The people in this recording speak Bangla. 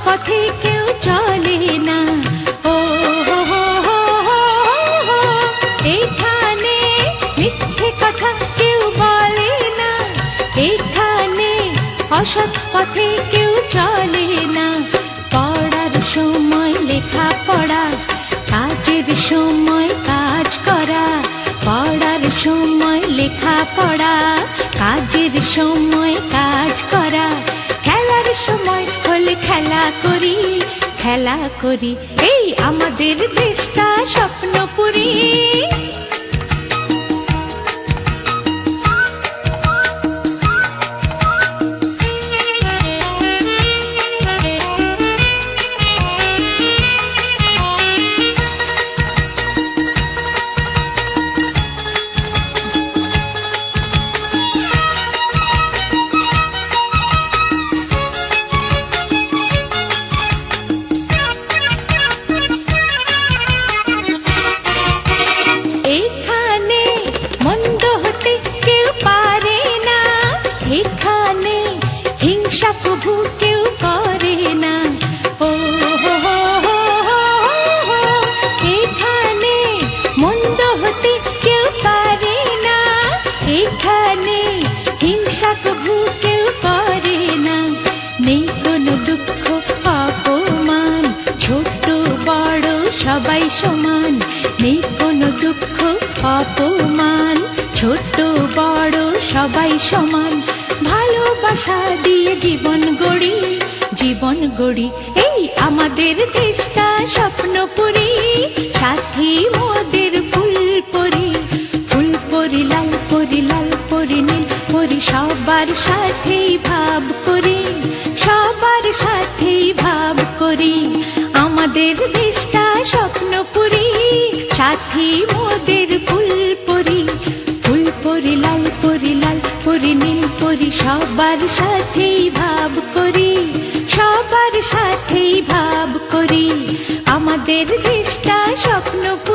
পথে কেউ চলে না। ও হো হো হো হো হো, এখানে মিথ্যে কথা কেউ বলে না, এখানে অসৎ পথে কেউ চলে না। পড়ার সময় লেখা পড়া, কাজের সময় কাজ করা। পড়ার সময় লেখা পড়া, কাজের সময় কাজ করা। খেলার সময় হলে খেলা করি, খেলা করি। এই আমাদের দেশটা স্বপ্নপুরী। এখানে হিংসা প্রভু কেউ করে না। ও হো হো হো হো হো, এখানে মন্দ হতে কেউ পারে না, এখানে হিংসা প্রভু কেউ করে না। নেই কোনো দুঃখ অপমান, ছোট বড় সবাই সমান। নেই কোনো দুঃখ অপমান, ছোট বড় সবাই সমান। ভালোবাসা দিয়ে জীবন গড়ি, জীবন গড়ি। এই আমাদের দেশটা স্বপ্নপুরী। সাথী মোদের ফুলপরি, ফুলপরি লাল পরি, লাল পরি নীল পরি। সবার সাথেই ভাব করি, সবার সাথেই ভাব করি। আমাদের দেশটা স্বপ্নপুরী। সাথী মোদের ফুলপরি, ফুলপরি লাল পরি, লাল পরি নীল পরি। সবার সাথেই ভাব করি, সবার সাথেই ভাব করি। আমাদের দেশটা স্বপ্নপুরী।